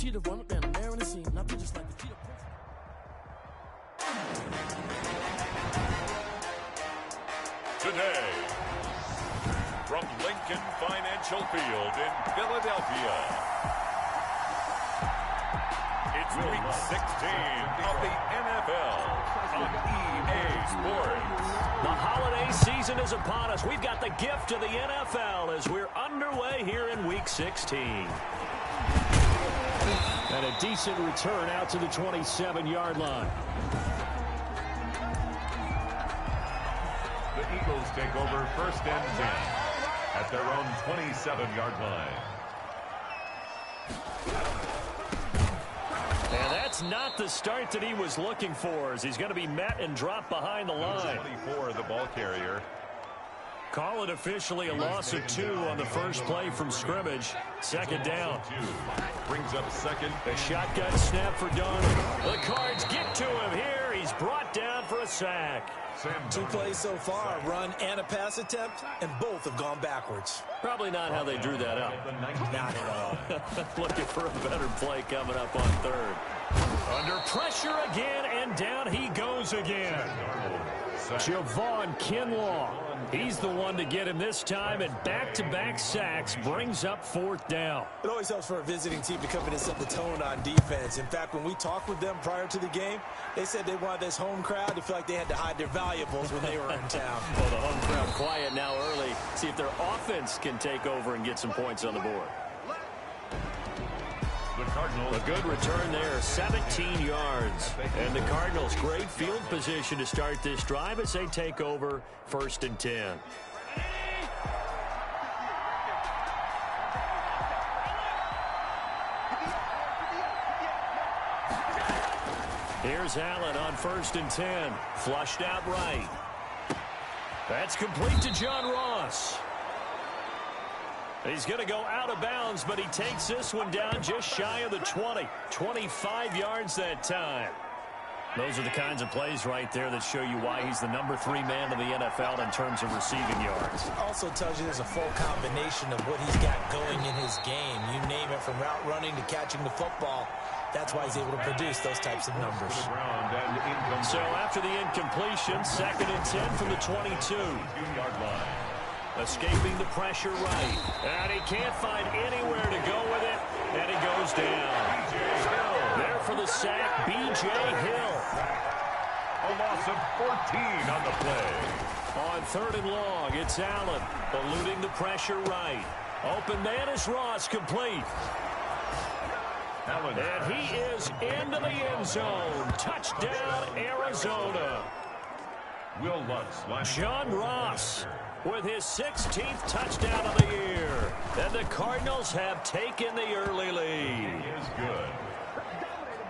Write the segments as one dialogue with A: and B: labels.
A: cheetah run up down the narrow the scene. Not just like the cheetah.
B: Today, from Lincoln Financial Field in Philadelphia, it's Week 16 of the NFL on EA Sports.
C: The holiday season is upon us. We've got the gift of the NFL as we're underway here in Week 16. And a decent return out to the 27-yard line.
B: The Eagles take over 1st and 10 at their own 27-yard line.
C: And that's not the start that he was looking for, as he's going to be met and dropped behind the line.
B: 24, the ball carrier.
C: Call it officially a loss of 2 on the first play from scrimmage. 2nd down.
B: Brings up 2nd.
C: The shotgun snap for Darnold. The Cards get to him here. He's brought down for a sack.
D: 2 plays so far, run and a pass attempt, and both have gone backwards.
C: Probably not how they drew that up.
D: Not at all.
C: Looking for a better play coming up on 3rd. Under pressure again, and down he goes again. Javon Kinlaw. He's the one to get him this time, and back-to-back sacks brings up 4th down.
D: It always helps for a visiting team to come in and set the tone on defense. In fact, when we talked with them prior to the game, they said they wanted this home crowd to feel like they had to hide their valuables when they were in town.
C: Well, the home crowd quiet now early. See if their offense can take over and get some points on the board. A good return there, 17 yards. And the Cardinals, great field position to start this drive as they take over 1st and 10. Here's Allen on 1st and 10. Flushed out right. That's complete to John Ross. He's going to go out of bounds, but he takes this one down just shy of the 20. 25 yards that time. Those are the kinds of plays right there that show you why he's the number 3 man in the NFL in terms of receiving yards.
D: Also tells you there's a full combination of what he's got going in his game. You name it, from route running to catching the football. That's why he's able to produce those types of numbers.
C: So after the incompletion, 2nd and 10 from the 22-yard line. Escaping the pressure right. And he can't find anywhere to go with it. And he goes down. There for the sack, B.J. Hill.
B: A loss of 14 on the play.
C: On 3rd and long, it's Allen eluding the pressure right. Open man is Ross, complete. And he is into the end zone. Touchdown, Arizona.
B: Will Lutz.
C: John Ross with his 16th touchdown of the year. And the Cardinals have taken the early lead.
B: He is good.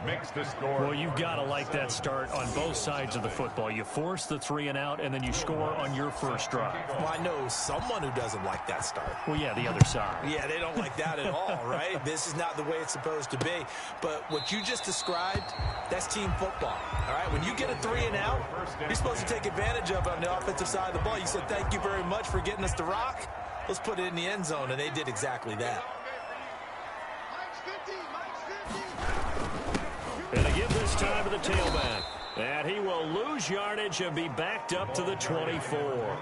B: Makes the score.
C: Well, you've got to like that start on both sides of the football. You force the 3 and out, and then you score on your first drive.
D: Well, I know someone who doesn't like that start.
C: Well, yeah, the other side.
D: Yeah, they don't like that at all, right? This is not the way it's supposed to be. But what you just described, that's team football, all right? When you get a 3 and out, you're supposed to take advantage of it on the offensive side of the ball. You said, thank you very much for getting us the rock. Let's put it in the end zone, and they did exactly that.
C: And to give this time to the tailback. And he will lose yardage and be backed up to the 24.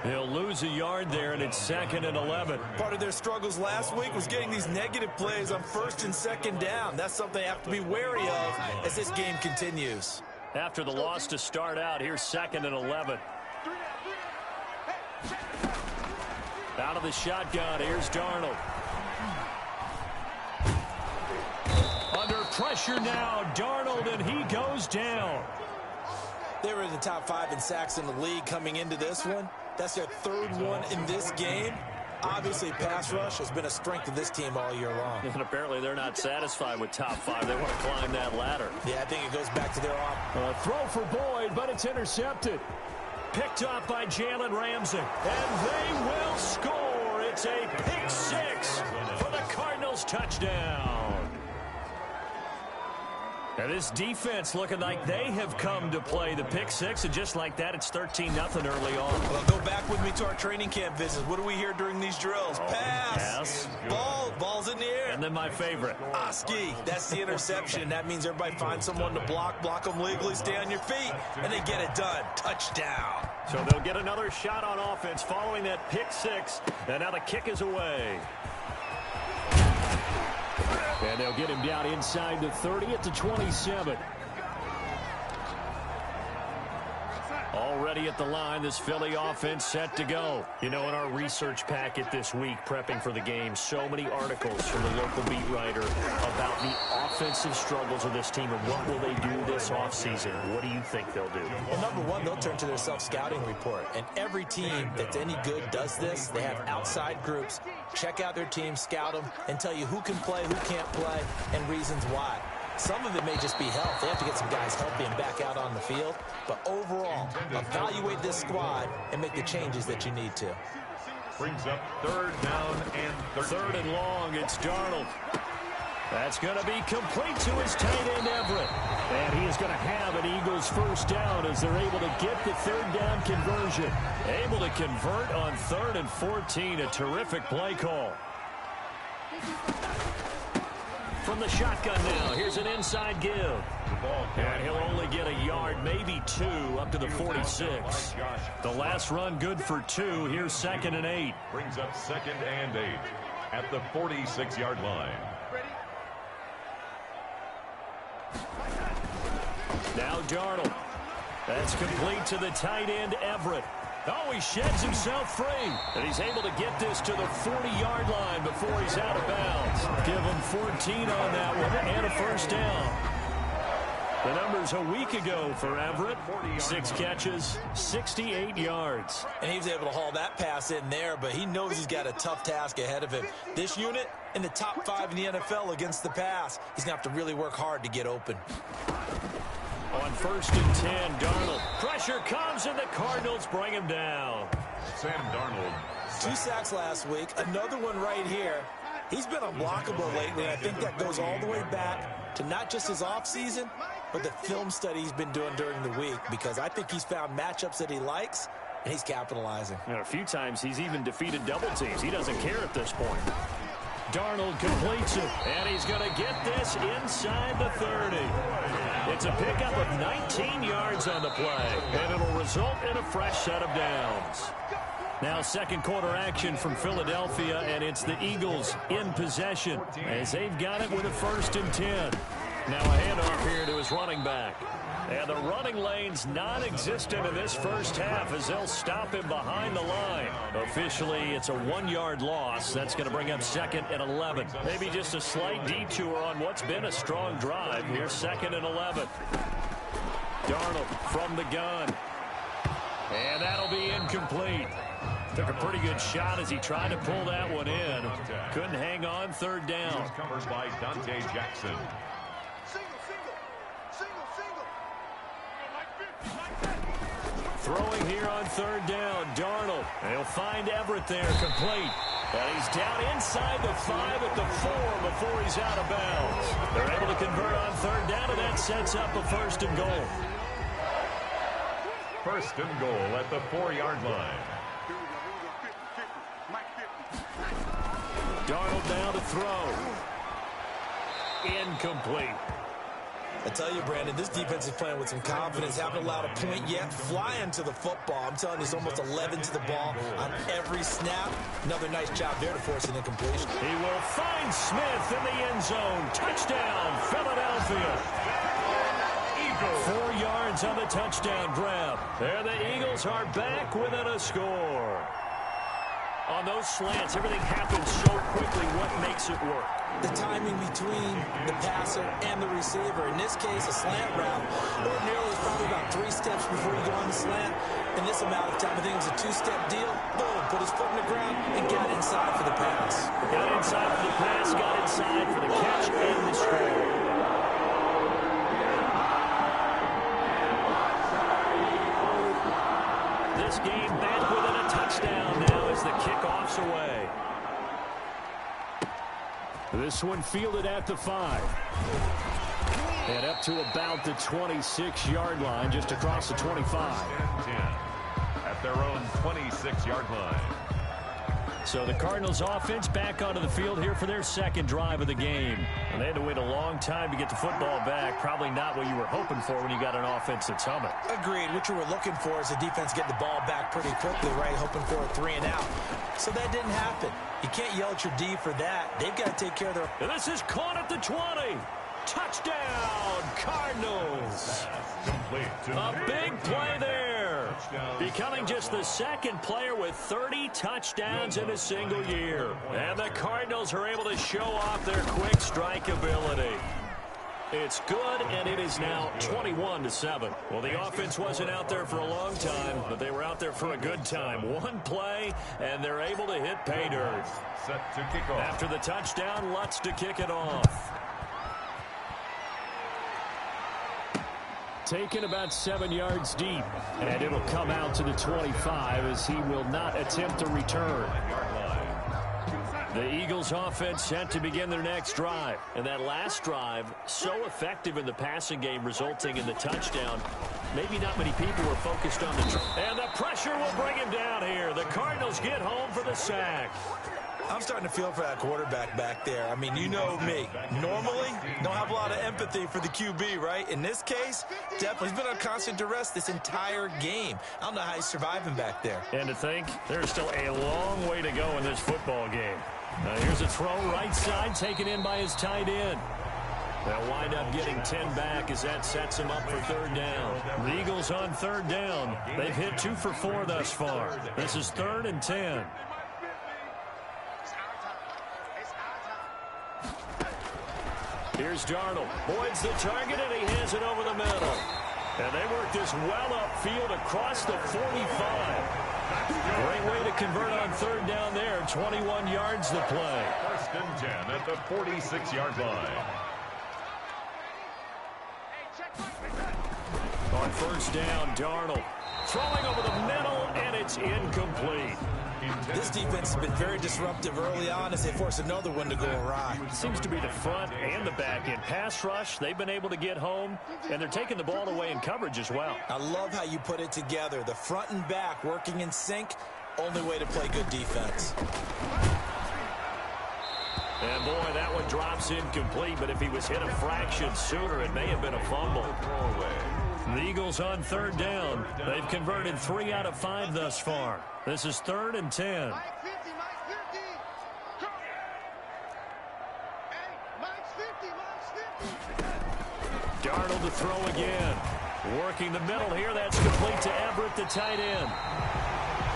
C: He'll lose a yard there, and it's 2nd and 11.
D: Part of their struggles last week was getting these negative plays on 1st and 2nd down. That's something they have to be wary of as this game continues.
C: After the loss to start out, here's 2nd and 11. Out of the shotgun, here's Darnold. Under pressure now, Darnold, and he goes down.
D: They were in the top 5 in sacks in the league coming into this one. That's their 3rd one in this game. Obviously, pass rush has been a strength of this team all year long.
C: And apparently they're not satisfied with top 5. They want to climb that ladder.
D: Yeah, I think it goes back to their
C: throw for Boyd, but it's intercepted. Picked off by Jalen Ramsey. And they will score. It's a pick 6 for the Cardinals touchdown. And this defense looking like they have come to play. The pick six, and just like that, it's 13-0 early on.
D: Well, go back with me to our training camp visits. What do we hear during these drills? Pass. Ball's in the air.
C: And then my favorite.
D: Oski. That's the interception. That means everybody finds someone to block them legally, stay on your feet, and they get it done. Touchdown.
C: So they'll get another shot on offense following that pick six. And now the kick is away. And they'll get him down inside the 30 at the 27. Already at the line, this Philly offense set to go. You know, in our research packet this week, prepping for the game, so many articles from the local beat writer about the offensive struggles of this team and what will they do this offseason. What do you think they'll do?
D: Well, number one, they'll turn to their self-scouting report. And every team that's any good does this. They have outside groups. Check out their team, scout them, and tell you who can play, who can't play, and reasons why. Some of it may just be health. They have to get some guys healthy and back out on the field. But overall, evaluate this squad and make the changes that you need to.
B: Brings up third down and 13.
C: Third and long, it's Darnold. That's going to be complete to his tight end, Everett. And he is going to have an Eagles first down as they're able to get the third down conversion. Able to convert on 3rd and 14. A terrific play call. From the shotgun now, here's an inside give. And he'll only get a yard, maybe 2, up to the 46. The last run good for 2. Here's 2nd and 8.
B: Brings up 2nd and 8 at the 46-yard line.
C: Now Darnold. That's complete to the tight end, Everett. Oh, he sheds himself free. And he's able to get this to the 40-yard line before he's out of bounds. Give him 14 on that one and a first down. The numbers a week ago for Everett. 6 catches, 68 yards.
D: And he was able to haul that pass in there, but he knows he's got a tough task ahead of him. This unit in the top 5 in the NFL against the pass. He's going to have to really work hard to get open.
C: On 1st and 10, Darnold. Pressure comes, and the Cardinals bring him down.
B: Sam Darnold.
D: 2 sacks last week. Another one right here. He's been unblockable lately, and I think that goes all the way back to not just his offseason, but the film study he's been doing during the week, because I think he's found matchups that he likes, and he's capitalizing.
C: And a few times he's even defeated double teams. He doesn't care at this point. Darnold completes it, and he's going to get this inside the 30. It's a pickup of 19 yards on the play, and it'll result in a fresh set of downs. Now second quarter action from Philadelphia, and it's the Eagles in possession as they've got it with a 1st and 10. Now a handoff here to his running back. And the running lane's non-existent in this first half as they'll stop him behind the line. Officially, it's a 1-yard loss. That's going to bring up 2nd and 11. Maybe just a slight detour on what's been a strong drive. Here's 2nd and 11. Darnold from the gun. And that'll be incomplete. Took a pretty good shot as he tried to pull that one in. Couldn't hang on, 3rd down.
B: Covered by Dante Jackson.
C: Throwing here on 3rd down, Darnold. And he'll find Everett there, complete. And he's down inside the 5 at the 4 before he's out of bounds. They're able to convert on 3rd down, and that sets up a 1st and goal.
B: 1st and goal at the 4-yard line.
C: Darnold now to throw. Incomplete.
D: I tell you, Brandon, this defense is playing with some confidence. Haven't allowed a point yet. Flying to the football. I'm telling you, it's almost 11 to the ball on every snap. Another nice job there to force an incompletion.
C: He will find Smith in the end zone. Touchdown, Philadelphia. 4 yards on the touchdown grab. There the Eagles are back within a score. On those slants, everything happens so quickly. What makes it work?
D: The timing between the passer and the receiver. In this case, a slant route. Ordinarily, it's probably about 3 steps before you go on the slant. In this amount of time, I think it was a 2-step deal. Boom, put his foot in the ground and got inside for the pass.
C: Got inside for the pass, got inside for the catch and the score. This game back within a touchdown now as the kickoff's away. This one fielded at the 5. And up to about the 26-yard line, just across the 25.
B: 10 at their own 26-yard line.
C: So the Cardinals offense back onto the field here for their second drive of the game. And they had to wait a long time to get the football back. Probably not what you were hoping for when you got an offense that's humming.
D: Agreed. What you were looking for is the defense getting the ball back pretty quickly, right? Hoping for a 3 and out. So that didn't happen. You can't yell at your D for that. They've got to take care of their...
C: And this is caught at the 20. Touchdown, Cardinals. A big play there. Becoming just the second player with 30 touchdowns in a single year. And the Cardinals are able to show off their quick strike ability. It's good, and it is now 21-7. Well, the offense wasn't out there for a long time, but they were out there for a good time. One play, and they're able to hit pay dirt.
B: Set to kick off.
C: After the touchdown, Lutz to kick it off. Taken about 7 yards deep, and it'll come out to the 25 as he will not attempt to return. The Eagles offense set to begin their next drive. And that last drive, so effective in the passing game, resulting in the touchdown. Maybe not many people were focused on the... And the pressure will bring him down here. The Cardinals get home for the sack.
D: I'm starting to feel for that quarterback back there. I mean, you know me. Normally, don't have a lot of empathy for the QB, right? In this case, definitely he's been on constant duress this entire game. I don't know how he's surviving back there.
C: And to think, there's still a long way to go in this football game. Here's a throw right side, taken in by his tight end. They'll wind up getting 10 back as that sets him up for third down. The Eagles on third down. They've hit 2 for 4 thus far. This is 3rd and 10. Here's Darnold. Boyd's the target, and he has it over the middle. And they work this well upfield across the 45. Great way to convert on third down there. 21 yards to play.
B: 1st and 10 at the 46-yard line.
C: On first down, Darnold throwing over the middle, and it's incomplete.
D: This defense has been very disruptive early on as they force another one to go awry.
C: Seems to be the front and the back end. Pass rush, they've been able to get home, and they're taking the ball away in coverage as well.
D: I love how you put it together. The front and back working in sync, only way to play good defense.
C: And boy, that one drops incomplete, but if he was hit a fraction sooner, it may have been a fumble. The Eagles on third down. They've converted 3 out of 5 thus far. This is 3rd and 10. Darnold to throw again. Working the middle here. That's complete to Everett, the tight end.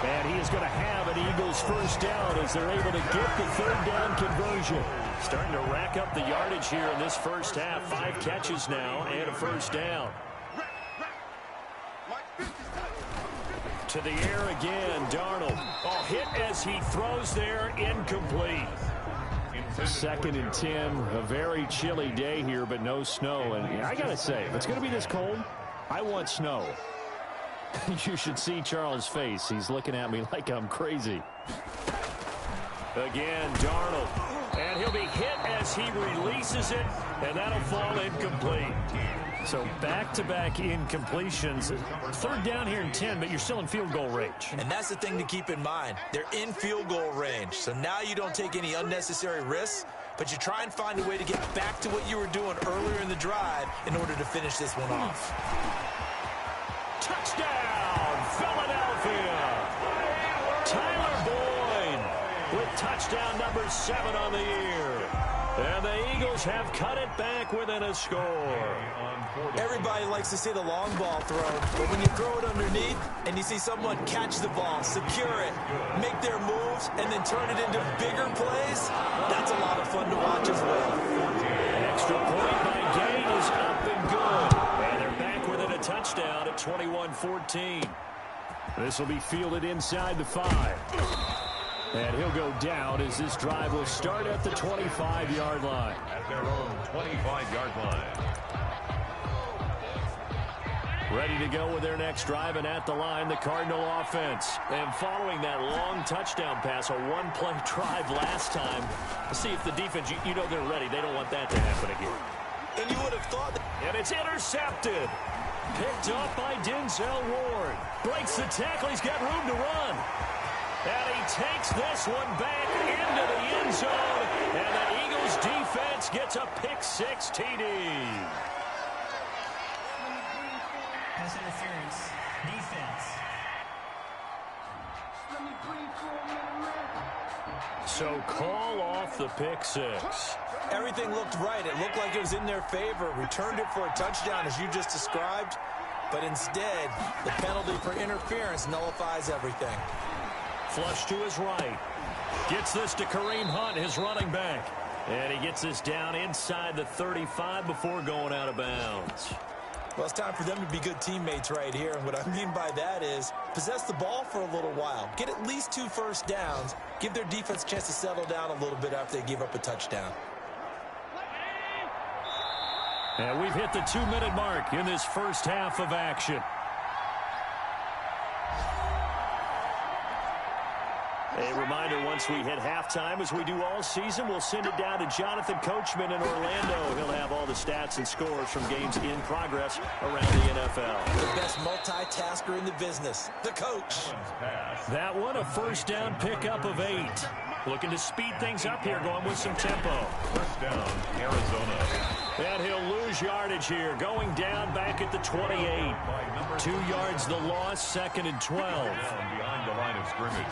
C: And he is going to have an Eagles first down as they're able to get the third down conversion. Starting to rack up the yardage here in this first half. 5 catches now and a first down. To the air again, Darnold. Oh, hit as he throws there, incomplete. 2nd and 10, a very chilly day here, but no snow. And I got to say, if it's going to be this cold, I want snow. You should see Charles' face. He's looking at me like I'm crazy. Again, Darnold. And he'll be hit as he releases it, and that'll fall incomplete. So back-to-back incompletions. Third down here in 10, but you're still in field goal range.
D: And that's the thing to keep in mind. They're in field goal range. So now you don't take any unnecessary risks, but you try and find a way to get back to what you were doing earlier in the drive in order to finish this one off.
C: Touchdown, Philadelphia. Tyler Boyd with touchdown number 7 on the year. And the Eagles have cut it back within a score.
D: Everybody likes to see the long ball thrown, but when you throw it underneath and you see someone catch the ball, secure it, make their moves, and then turn it into bigger plays, that's a lot of fun to watch as well.
C: Extra point by Gain is up and good. And they're back within a touchdown at 21-14. This will be fielded inside the 5. And he'll go down as this drive will start at the 25-yard line.
B: At their own 25-yard line.
C: Ready to go with their next drive, and at the line, the Cardinal offense. And following that long touchdown pass, a one-play drive last time, see if the defense, you know they're ready. They don't want that to happen again.
D: And you would have thought
C: And it's intercepted. Picked up by Denzel Ward. Breaks the tackle. He's got room to run. And he takes this one back into the end zone. And the Eagles defense gets a pick-6 TD.
E: Pass interference. Defense.
C: So call off the pick-6.
D: Everything looked right. It looked like it was in their favor. Returned it for a touchdown, as you just described. But instead, the penalty for interference nullifies everything.
C: Flush to his right. Gets this to Kareem Hunt, his running back. And he gets this down inside the 35 before going out of bounds.
D: Well, it's time for them to be good teammates right here. And what I mean by that is possess the ball for a little while. Get at least 2 first downs. Give their defense a chance to settle down a little bit after they give up a touchdown.
C: And we've hit the 2-minute mark in this first half of action. A reminder, once we hit halftime, as we do all season, we'll send it down to Jonathan Coachman in Orlando. He'll have all the stats and scores from games in progress around the NFL.
D: The best multitasker in the business, the coach.
C: That one, a first down pickup of 8. Looking to speed things up here, going with some tempo.
B: First down, Arizona.
C: And he'll lose yardage here, going down back at the 28. 2 yards the loss, 2nd and 12.
B: Behind the line of scrimmage.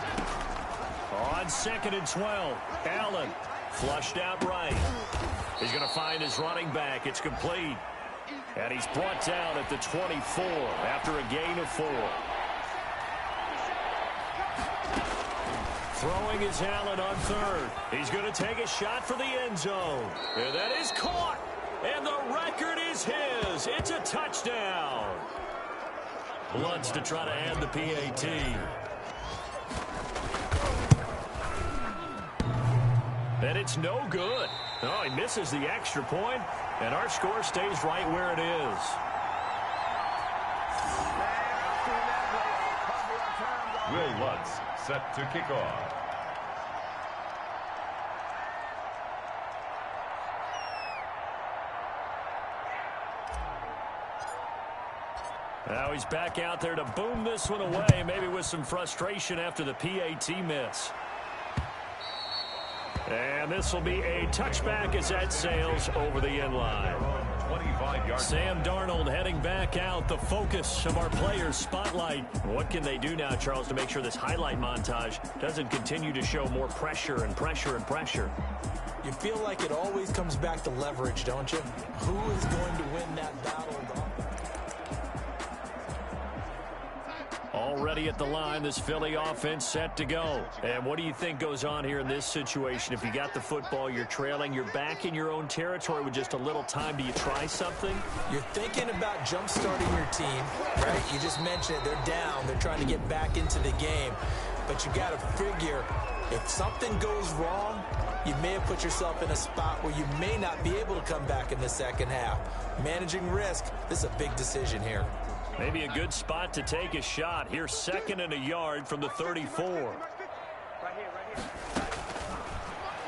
C: On 2nd and 12, Allen flushed out right. He's going to find his running back. It's complete. And he's brought down at the 24 after a gain of 4. Throwing is Allen on 3rd. He's going to take a shot for the end zone. And that is caught. And the record is his. It's a touchdown. Lutz to try to add the PAT. And it's no good. Oh, he misses the extra point, and our score stays right where it is.
B: Will Lutz set to kick off.
C: Now he's back out there to boom this one away, maybe with some frustration after the PAT miss. And this will be a touchback as that sails over the end line. Sam Darnold heading back out, the focus of our players' spotlight. What can they do now, Charles, to make sure this highlight montage doesn't continue to show more pressure and pressure and pressure?
D: You feel like it always comes back to leverage, don't you? Who is going to win that battle?
C: Already at the line, this Philly offense set to go. And what do you think goes on here in this situation? If you got the football, you're trailing, you're back in your own territory with just a little time. Do you try something?
D: You're thinking about jump-starting your team, right? You just mentioned it. They're down. They're trying to get back into the game. But you got to figure, if something goes wrong, you may have put yourself in a spot where you may not be able to come back in the second half. Managing risk, this is a big decision here.
C: Maybe a good spot to take a shot. Here's 2nd and a yard from the 34.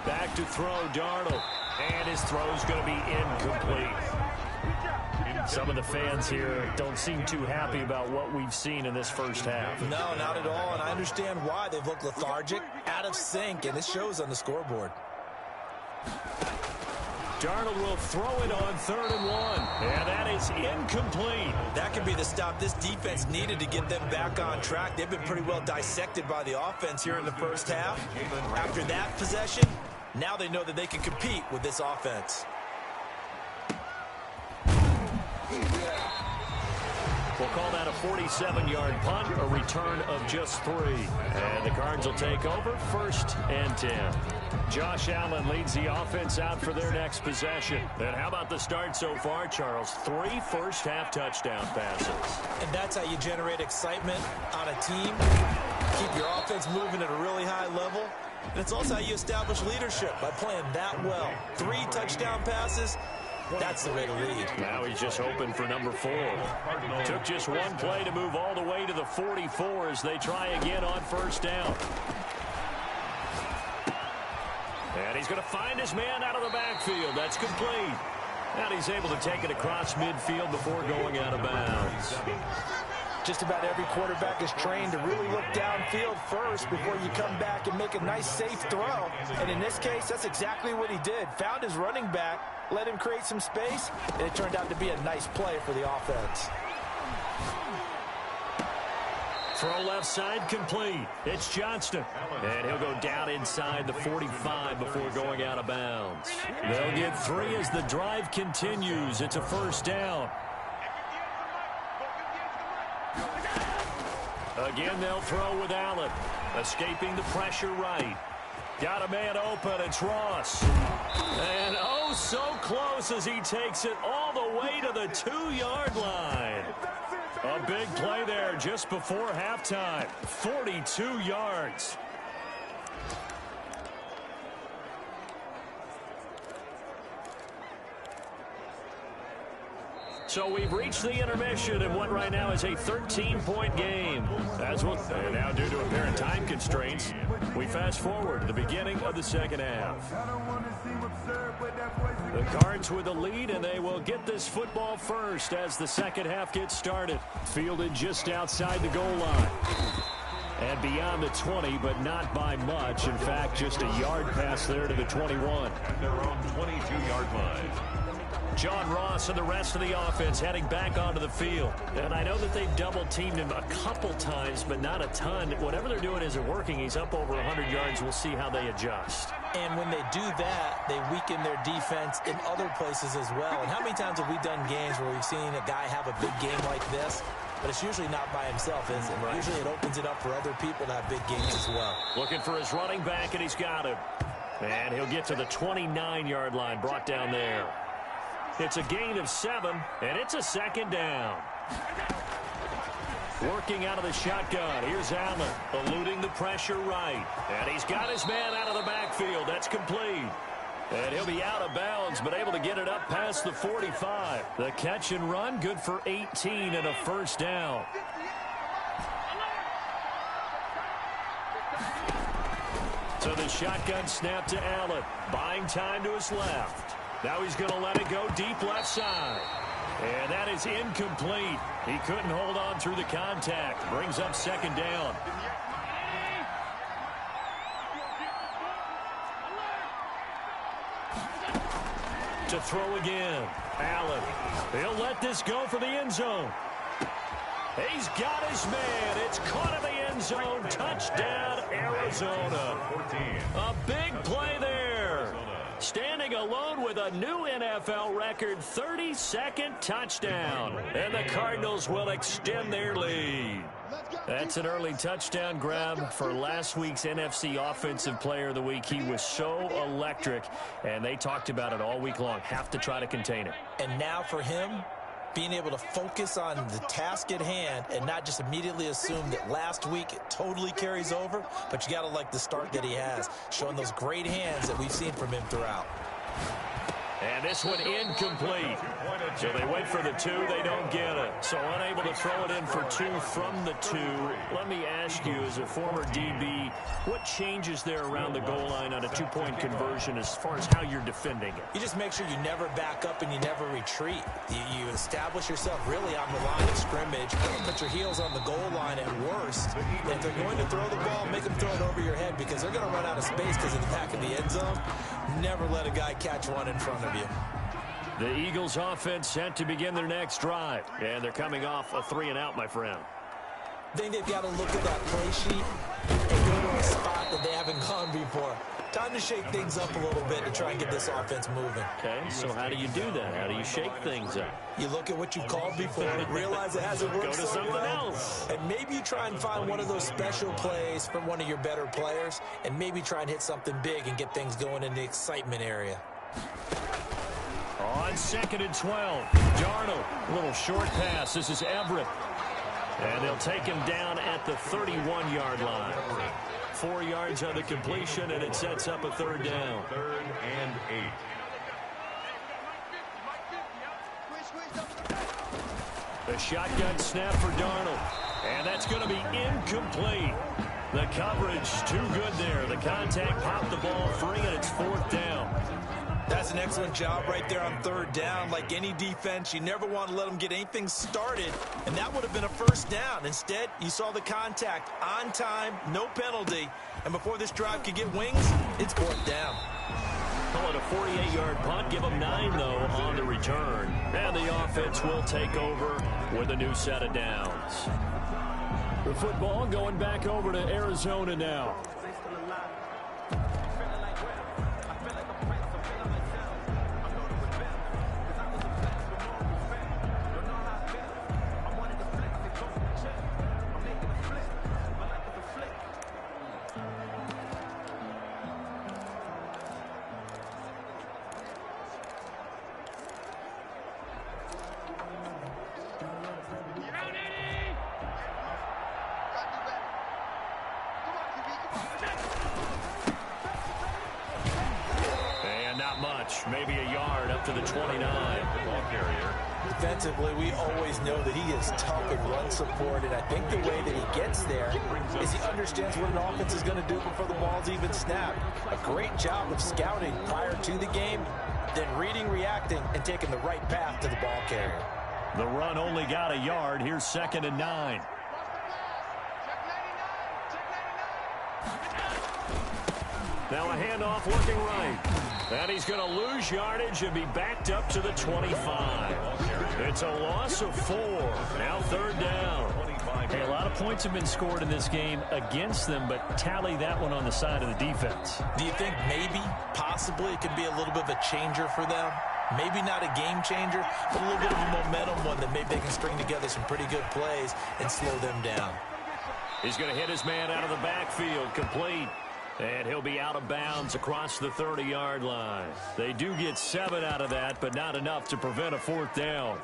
C: Back to throw, Darnold. And his throw's going to be incomplete. Some of the fans here don't seem too happy about what we've seen in this first half.
D: No, not at all, and I understand why. They've looked lethargic, out of sync, and it shows on the scoreboard.
C: Darnold will throw it on 3rd and 1. And that is incomplete.
D: That could be the stop this defense needed to get them back on track. They've been pretty well dissected by the offense here in the first half. After that possession, now they know that they can compete with this offense.
C: We'll call that a 47-yard punt, a return of just 3. And the Cards will take over 1st and 10. Josh Allen leads the offense out for their next possession. And how about the start so far, Charles? 3 first-half touchdown passes.
D: And that's how you generate excitement on a team. Keep your offense moving at a really high level. And it's also how you establish leadership, by playing that well. 3 touchdown passes. That's the way to lead.
C: Now he's just hoping for number 4. Took just one play to move all the way to the 44 as they try again on 1st down. And he's going to find his man out of the backfield. That's complete. And he's able to take it across midfield before going out of bounds.
D: Just about every quarterback is trained to really look downfield first before you come back and make a nice, safe throw. And in this case, that's exactly what he did. Found his running back, let him create some space, and it turned out to be a nice play for the offense.
C: Throw left side complete. It's Johnston. And he'll go down inside the 45 before going out of bounds. They'll get 3 as the drive continues. It's a first down. Again, they'll throw with Allen. Escaping the pressure right. Got a man open. It's Ross. And oh, so close as he takes it all the way to the 2-yard line. A big play there just before halftime. 42 yards. So we've reached the intermission in what right now is a 13-point game. And now due to apparent time constraints, we fast forward to the beginning of the second half. The Cards with the lead, and they will get this football first as the second half gets started. Fielded just outside the goal line. And beyond the 20, but not by much. In fact, just a yard pass there to the 21.
B: At their own 22-yard line.
C: John Ross and the rest of the offense heading back onto the field. And I know that they've double-teamed him a couple times, but not a ton. Whatever they're doing isn't working. He's up over 100 yards. We'll see how they adjust.
D: And when they do that, they weaken their defense in other places as well. And how many times have we done games where we've seen a guy have a big game like this? But it's usually not by himself, is it? Right. Usually it opens it up for other people to have big games as well.
C: Looking for his running back, and he's got him. And he'll get to the 29-yard line, brought down there. It's a gain of 7, and it's a second down. Working out of the shotgun. Here's Allen, eluding the pressure right. And he's got his man out of the backfield. That's complete. And he'll be out of bounds, but able to get it up past the 45. The catch and run, good for 18 and a first down. So the shotgun snap to Allen. Buying time to his left. Now he's going to let it go deep left side. And that is incomplete. He couldn't hold on through the contact. Brings up second down. To throw again. Allen. He'll let this go for the end zone. He's got his man. It's caught in the end zone. Touchdown, Arizona. A big play there. Standing alone with a new NFL record 32nd touchdown. And the Cardinals will extend their lead. That's an early touchdown grab for last week's NFC Offensive Player of the Week. He was so electric, and they talked about it all week long. Have to try to contain it.
D: And now for him, being able to focus on the task at hand and not just immediately assume that last week it totally carries over, but you got to like the start that he has, showing those great hands that we've seen from him throughout.
C: And this one incomplete. So they wait for the 2. They don't get it. So unable to throw it in for 2 from the 2. Let me ask you, as a former DB, what changes there around the goal line on a 2-point conversion as far as how you're defending it?
D: You just make sure you never back up and you never retreat. You establish yourself really on the line of scrimmage, put your heels on the goal line at worst. And if they're going to throw the ball, make them throw it over your head because they're going to run out of space because of the back of the end zone. Never let a guy catch one in front of you.
C: The Eagles offense set to begin their next drive. And they're coming off a 3-and-out, my friend.
D: I think they've got to look at that play sheet and go to a spot that they haven't gone before. Time to shake things up a little bit to try and get this offense moving.
C: Okay, so how do you do that? How do you shake things up?
D: You look at what you've called before, realize it hasn't worked
C: Go to
D: so
C: something
D: well,
C: else.
D: and maybe you try and find one of those special plays from one of your better players, and maybe try and hit something big and get things going in the excitement area.
C: On 2nd and 12, Darnold, little short pass. This is Everett. And they'll take him down at the 31-yard line. 4 yards on the completion, and it sets up a 3rd down.
B: 3rd and 8.
C: The shotgun snap for Darnold. And that's going to be incomplete. The coverage too good there. The contact popped the ball free, and it's 4th down.
D: That's an excellent job right there on third down. Like any defense, you never want to let them get anything started, and that would have been a first down. Instead, you saw the contact on time, no penalty, and before this drive could get wings, it's fourth down.
C: Call it a 48-yard punt. Give them 9, though, on the return. And the offense will take over with a new set of downs. The football going back over to Arizona now. Maybe a yard up to the 29.
B: Ball carrier.
D: Defensively, we always know that he is tough in run support, and I think the way that he gets there is he understands what an offense is going to do before the ball's even snapped. A great job of scouting prior to the game, then reading, reacting, and taking the right path to the ball carrier.
C: The run only got a yard. Here's 2nd and 9. Now a handoff working right. And he's going to lose yardage and be backed up to the 25. It's a loss of 4. Now 3rd down.
A: Hey, a lot of points have been scored in this game against them, but tally that one on the side of the defense.
D: Do you think maybe, possibly, it could be a little bit of a changer for them? Maybe not a game changer, but a little bit of a momentum one that maybe they can string together some pretty good plays and slow them down.
C: He's going to hit his man out of the backfield, complete. And he'll be out of bounds across the 30-yard line. They do get 7 out of that, but not enough to prevent a 4th down.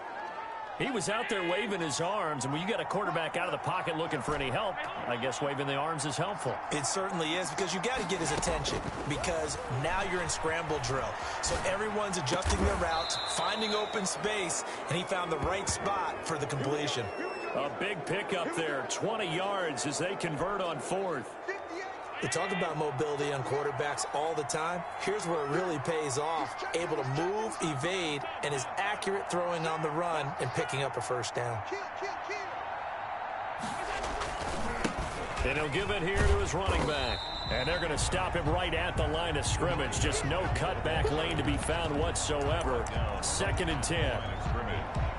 C: He was out there waving his arms, and when you got a quarterback out of the pocket looking for any help, I guess waving the arms is helpful.
D: It certainly is, because you got to get his attention, because now you're in scramble drill. So everyone's adjusting their routes, finding open space, and he found the right spot for the completion.
C: A big pickup there, 20 yards as they convert on 4th.
D: We talk about mobility on quarterbacks all the time. Here's where it really pays off. Able to move, evade, and is accurate throwing on the run and picking up a first down.
C: And he'll give it here to his running back. And they're going to stop him right at the line of scrimmage. Just no cutback lane to be found whatsoever. 2nd and 10.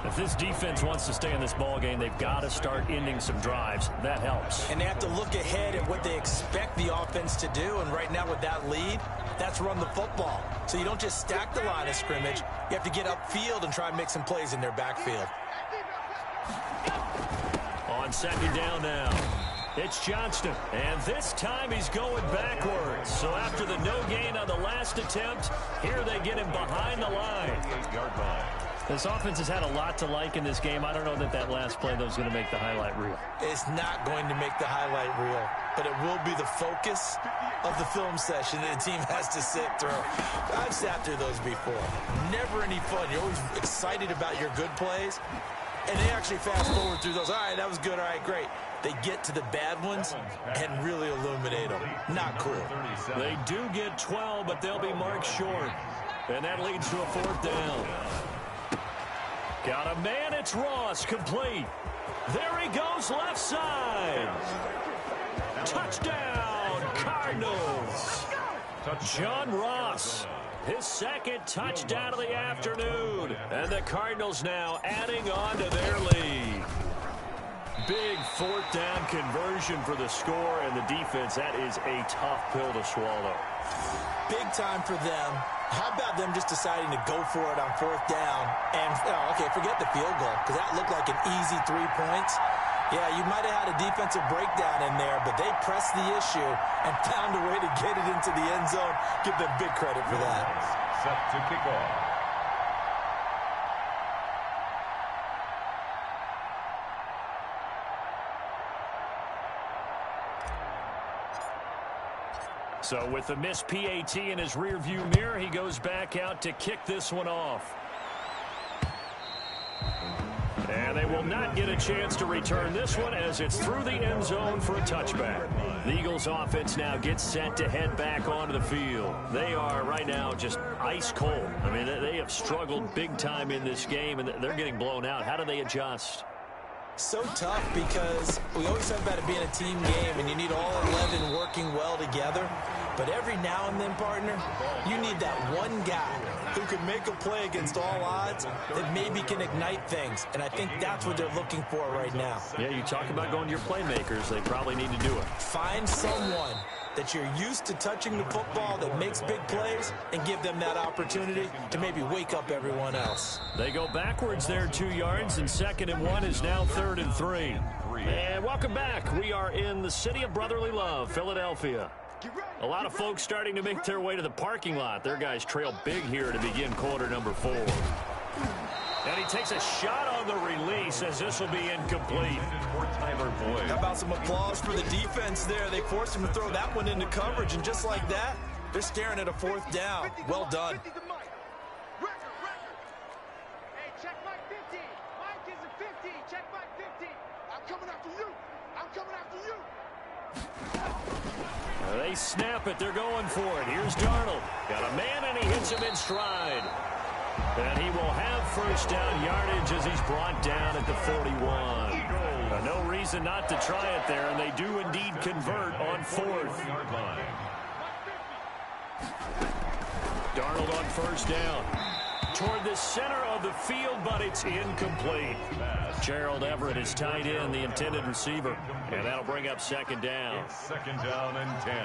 C: If this defense wants to stay in this ball game, they've got to start ending some drives. That helps.
D: And they have to look ahead at what they expect the offense to do. And right now with that lead, that's run the football. So you don't just stack the line of scrimmage. You have to get upfield and try and make some plays in their backfield.
C: On 2nd down now. It's Johnston, and this time he's going backwards. So after the no gain on the last attempt, here they get him behind the line.
B: 8-yard line.
A: This offense has had a lot to like in this game. I don't know that that last play, though, is going to make the highlight reel.
D: It's not going to make the highlight reel, but it will be the focus of the film session that the team has to sit through. I've sat through those before. Never any fun. You're always excited about your good plays, and they actually fast forward through those. All right, that was good. All right, great. They get to the bad ones and really illuminate them. Not cool.
C: They do get 12, but they'll be marked short. And that leads to a 4th down. Got a man, it's Ross, complete. There he goes, left side. Touchdown, Cardinals. John Ross, his 2nd touchdown of the afternoon. And the Cardinals now adding on to their lead. Big 4th down conversion for the score, and the defense, that is a tough pill to swallow.
D: Big time for them. How about them just deciding to go for it on 4th down? And, okay, forget the field goal, because that looked like an easy 3 points. Yeah, you might have had a defensive breakdown in there, but they pressed the issue and found a way to get it into the end zone. Give them big credit for that.
B: Set to kick off.
C: So with the missed PAT in his rearview mirror, he goes back out to kick this one off. And they will not get a chance to return this one as it's through the end zone for a touchback. The Eagles offense now gets set to head back onto the field. They are right now just ice cold. I mean, they have struggled big time in this game, and they're getting blown out. How do they adjust?
D: So tough because we always talk about it being a team game, and you need all 11 working well together. But every now and then, partner, you need that one guy who can make a play against all odds that maybe can ignite things. And I think that's what they're looking for right now.
C: Yeah, you talk about going to your playmakers. They probably need to do it.
D: Find someone that you're used to touching the football that makes big plays and give them that opportunity to maybe wake up everyone else.
C: They go backwards there 2 yards, and 2nd and 1 is now 3rd and 3. And welcome back. We are in the city of brotherly love, Philadelphia. A lot of folks starting to make their way to the parking lot. Their guys trail big here to begin quarter number 4. And he takes a shot on the release as this will be incomplete.
D: How about some applause for the defense there? They forced him to throw that one into coverage, and just like that, they're staring at a 4th down. Well done.
C: They snap it. They're going for it. Here's Darnold. Got a man, and he hits him in stride. And he will have 1st down yardage as he's brought down at the 41. No reason not to try it there, and they do indeed convert on 4th. Darnold on 1st down. Toward the center of the field, but it's incomplete. Gerald Everett is tied in, the intended receiver. And that'll bring up 2nd down.
B: It's 2nd down and 10.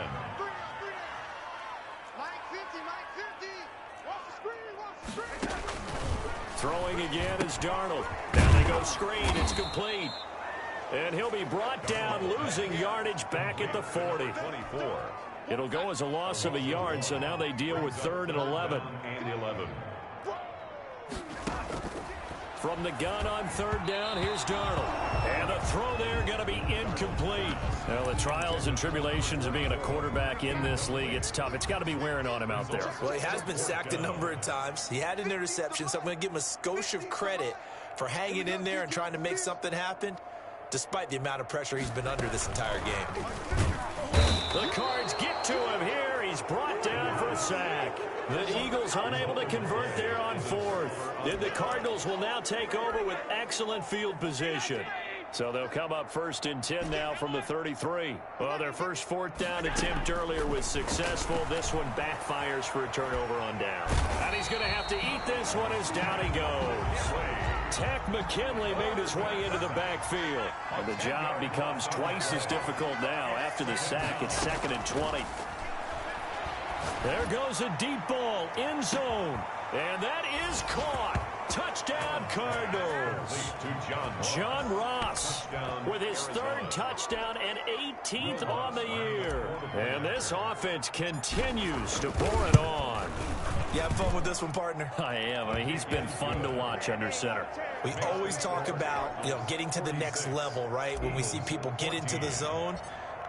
C: Throwing again is Darnold. Now they go screen. It's complete. And he'll be brought down, losing yardage back at the 40.
B: 24.
C: It'll go as a loss of a yard, so now they deal with 3rd and 11.
B: And 11.
C: From the gun on 3rd down, here's Darnold. And the throw there going to be incomplete. Well, the trials and tribulations of being a quarterback in this league, it's tough. It's got to be wearing on him out there.
D: Well, he has been sacked a number of times. He had an interception, so I'm going to give him a skosh of credit for hanging in there and trying to make something happen, despite the amount of pressure he's been under this entire game.
C: The Cards get to him here. He's brought down for a sack. The Eagles unable to convert there on 4th. And the Cardinals will now take over with excellent field position. So they'll come up 1st and 10 now from the 33. Well, their first 4th down attempt earlier was successful. This one backfires for a turnover on down. And he's going to have to eat this one as down he goes. Tech McKinley made his way into the backfield. And the job becomes twice as difficult now. After the sack, it's 2nd and 20. There goes a deep ball, end zone. And that is caught. Touchdown, Cardinals. John Ross with his 3rd touchdown and 18th on the year. And this offense continues to pour it on.
D: You have fun with this one, partner?
C: I am. I mean, he's been fun to watch under center.
D: We always talk about, getting to the next level, right? When we see people get into the zone.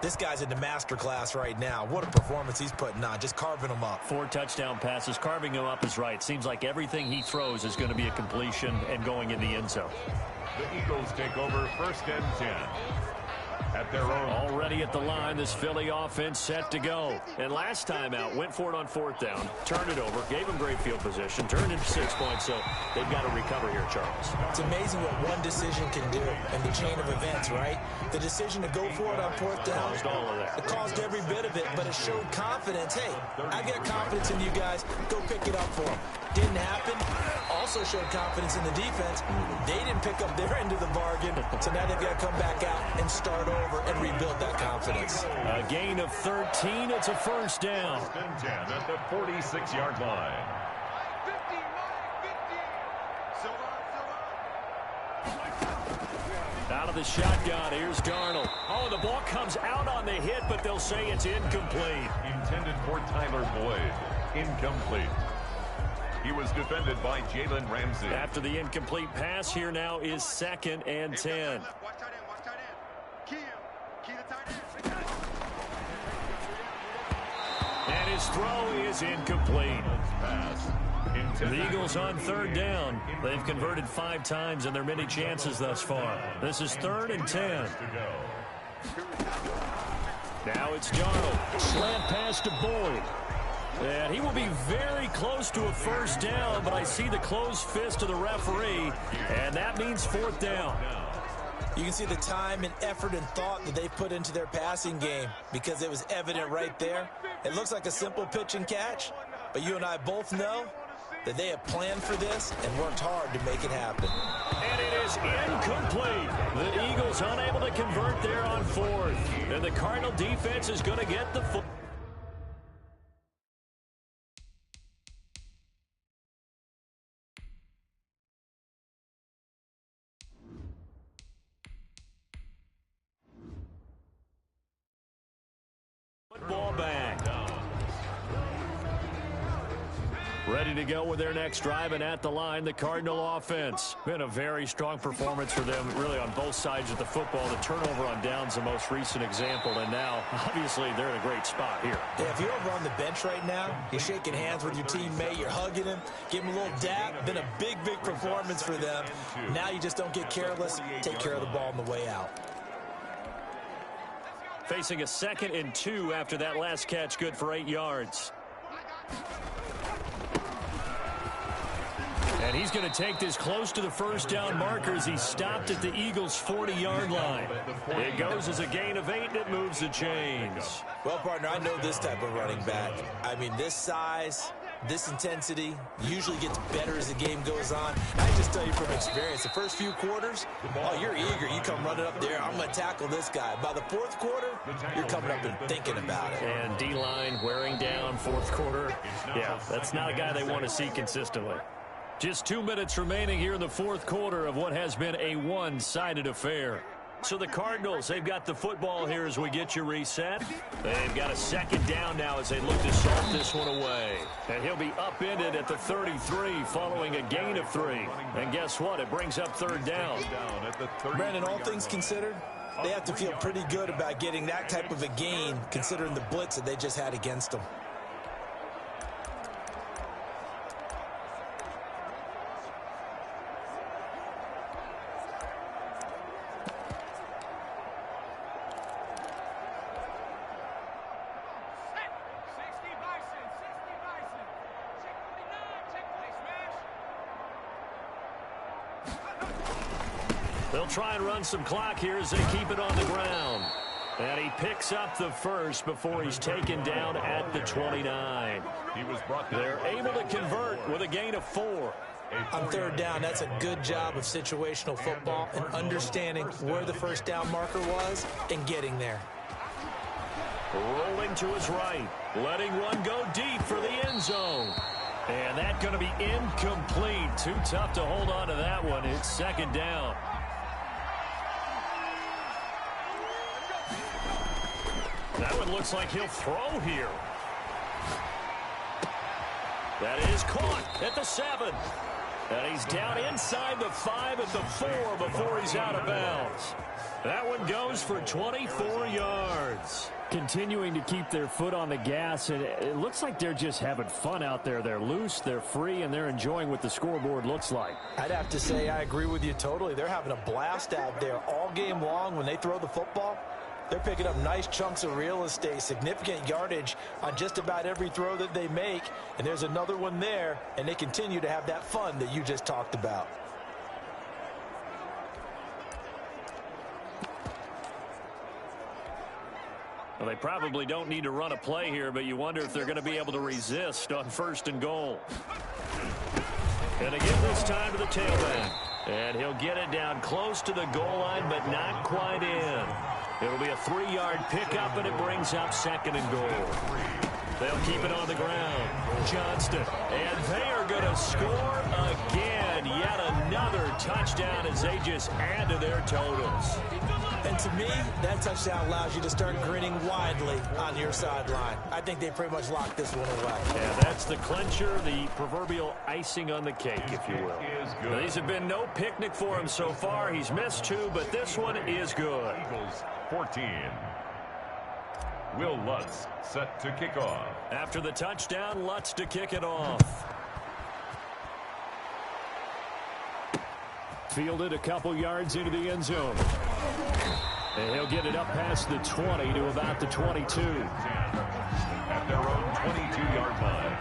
D: This guy's in the master class right now. What a performance he's putting on, just carving them up.
C: 4 touchdown passes. Carving him up is right. Seems like everything he throws is going to be a completion and going in the end zone.
B: The Eagles take over 1st and 10. At their own.
C: Already at the line, this Philly offense set to go. And last time out, went for it on 4th down, turned it over, gave them great field position, turned it 6 points, so they've got to recover here, Charles.
D: It's amazing what one decision can do in the chain of events, right? The decision to go for it on 4th down.
C: Caused all of that.
D: It caused every bit of it, but it showed confidence. Hey, I got confidence in you guys. Go pick it up for them. Didn't happen. Also showed confidence in the defense. They didn't pick up their end of the bargain, so now they've got to come back out and start over and rebuild that confidence.
C: A gain of 13. It's a 1st down.
B: 1st and 10 at the 46-yard line.
C: Out of the shotgun, here's Darnold. Oh, the ball comes out on the hit, but they'll say it's incomplete.
B: Intended for Tyler Boyd. Incomplete. He was defended by Jalen Ramsey.
C: After the incomplete pass, here now is 2nd and 10. And his throw is incomplete. The Eagles on 3rd down. They've converted 5 times in their many chances thus far. This is 3rd and 10. Now it's Darnold. Slant pass to Boyd. And he will be very close to a first down, but I see the closed fist of the referee, and that means fourth down.
D: You can see the time and effort and thought that they've put into their passing game because it was evident right there. It looks like a simple pitch and catch, but you and I both know that they have planned for this and worked hard to make it happen.
C: And it is incomplete. The Eagles unable to convert there on fourth. And the Cardinal defense is going to get the football. Football back. Ready to go with their next drive, and at the line, the Cardinal offense. Been a very strong performance for them, really, on both sides of the football. The turnover on downs, the most recent example, and now, obviously, they're in a great spot here.
D: Yeah, if you're over on the bench right now, you're shaking hands with your teammate, you're hugging him, give him a little dap. Been a big, big performance for them. Now you just don't get careless. Take care of the ball on the way out.
C: Facing a 2nd and 2 after that last catch, good for 8 yards. And he's going to take this close to the first down marker as he stopped at the Eagles' 40-yard line. It goes as a gain of 8, and it moves the chains.
D: Well, partner, I know this type of running back. I mean, this size, this intensity usually gets better as the game goes on. I just tell you from experience, the first few quarters, oh, you're eager. You come running up there, I'm going to tackle this guy. By the fourth quarter, you're coming up and thinking about it.
C: And D-line wearing down fourth quarter. Yeah, that's not a guy they want to see consistently. Just 2 minutes remaining here in the fourth quarter of what has been a one-sided affair. So the Cardinals, they've got the football here as we get you reset. They've got a 2nd down now as they look to salt this one away. And he'll be upended at the 33 following a gain of 3. And guess what? It brings up 3rd down.
D: Brandon, all things considered, they have to feel pretty good about getting that type of a gain considering the blitz that they just had against them.
C: They'll try and run some clock here as they keep it on the ground. And he picks up the first before he's taken down at the 29. They're able to convert with a gain of 4.
D: On 3rd down, that's a good job of situational football and understanding where the first down marker was and getting there.
C: Rolling to his right, letting one go deep for the end zone. And that's going to be incomplete. Too tough to hold on to that one. It's 2nd down. That one looks like he'll throw here. That is caught at the 7. And he's down inside the 5 at the 4 before he's out of bounds. That one goes for 24 yards.
A: Continuing to keep their foot on the gas, and it looks like they're just having fun out there. They're loose, they're free, and they're enjoying what the scoreboard looks like.
D: I'd have to say I agree with you totally. They're having a blast out there all game long when they throw the football. They're picking up nice chunks of real estate, significant yardage on just about every throw that they make. And there's another one there, and they continue to have that fun that you just talked about.
C: Well, they probably don't need to run a play here, but you wonder if they're going to be able to resist on 1st and goal. And again this time to the tailback. And he'll get it down close to the goal line, but not quite in. It'll be a 3-yard pickup, and it brings up 2nd and goal. They'll keep it on the ground. Johnston. And they are going to score again. Yet another touchdown as they just add to their totals.
D: And to me, that touchdown allows you to start grinning widely on your sideline. I think they pretty much locked this one away.
C: Yeah, that's the clincher, the proverbial icing on the cake, if you will. Now, these have been no picnic for him so far. He's missed 2, but this one is good.
B: Eagles 14. Will Lutz set to kick off.
C: After the touchdown, Lutz to kick it off.
A: Fielded a couple yards into the end zone. And he'll get it up past the 20 to about the 22.
B: At their own 22-yard line.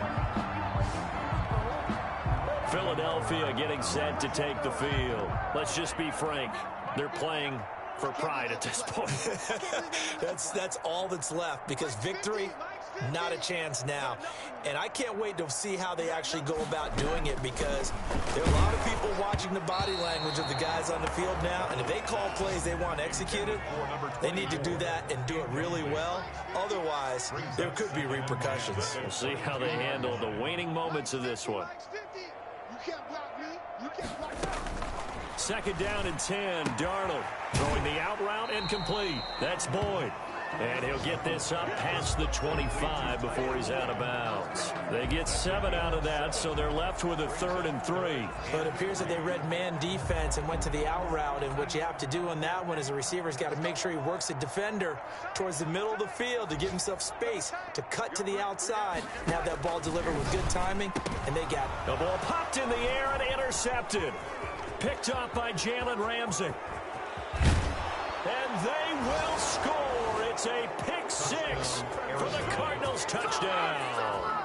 C: Philadelphia getting set to take the field. Let's just be frank. They're playing for pride at this point.
D: That's all that's left, because victory, not a chance now. And I can't wait to see how they actually go about doing it, because there are a lot of people watching the body language of the guys on the field now, and if they call plays they want executed, they need to do that and do it really well. Otherwise, there could be repercussions.
C: We'll see how they handle the waning moments of this one. Second down and 10. Darnold throwing the out route and complete. That's Boyd. And he'll get this up past the 25 before he's out of bounds. They get 7 out of that, so they're left with a 3rd and 3.
D: But it appears that they read man defense and went to the out route, and what you have to do on that one is the receiver's got to make sure he works the defender towards the middle of the field to give himself space to cut to the outside and have that ball delivered with good timing, and they got it.
C: The ball popped in the air and intercepted. Picked off by Jalen Ramsey. And they will score. It's a pick 6 for the Cardinals. Touchdown.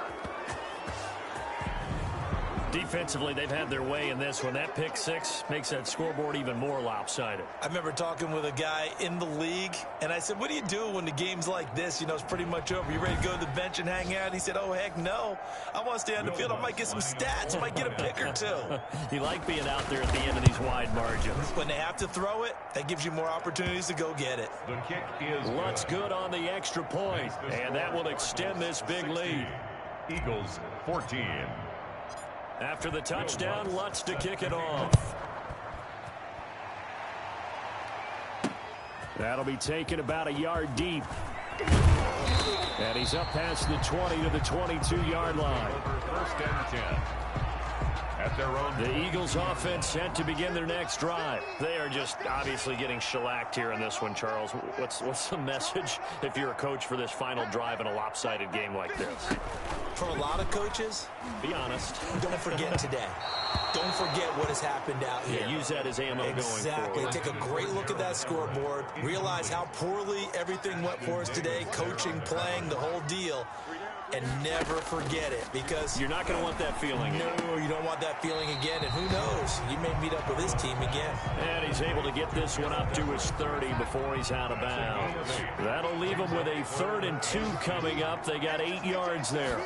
C: Defensively, they've had their way in this one. That pick 6 makes that scoreboard even more lopsided.
D: I remember talking with a guy in the league, and I said, what do you do when the game's like this? You know, it's pretty much over. You ready to go to the bench and hang out? He said, oh, heck no. I want to stay on the field. I might get some stats. I might get a pick or two.
C: You like being out there at the end of these wide margins.
D: When they have to throw it, that gives you more opportunities to go get it.
B: The kick is
C: Lutz good on the extra point, and that will extend this big lead.
B: Eagles 14.
C: After the touchdown, Lutz to kick it off.
A: That'll be taken about a yard deep. And he's up past the 20 to the 22-yard line.
B: First and 10. At their own.
C: The Eagles offense set to begin their next drive. They are just obviously getting shellacked here in this one, Charles. What's the message if you're a coach for this final drive in a lopsided game like this?
D: For a lot of coaches,
C: be honest.
D: Don't forget today. Don't forget what has happened out here.
C: Yeah, use that as ammo going forward.
D: Exactly. Take a great look at that scoreboard. Realize how poorly everything went for us today. Coaching, playing, the whole deal. And never forget it, because
C: you're not going to want that feeling.
D: No, you don't want that feeling again. And who knows? You may meet up with this team again.
C: And he's able to get this one up to his 30 before he's out of bounds. That'll leave him with a 3rd and 2 coming up. They got 8 yards there.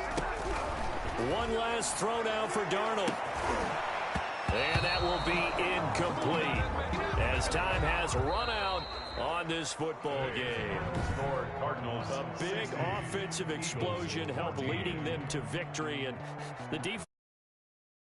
C: One last throw now for Darnold. And that will be incomplete as time has run out on this football game.
B: Cardinals.
C: A big offensive explosion helped leading them to victory, and the defense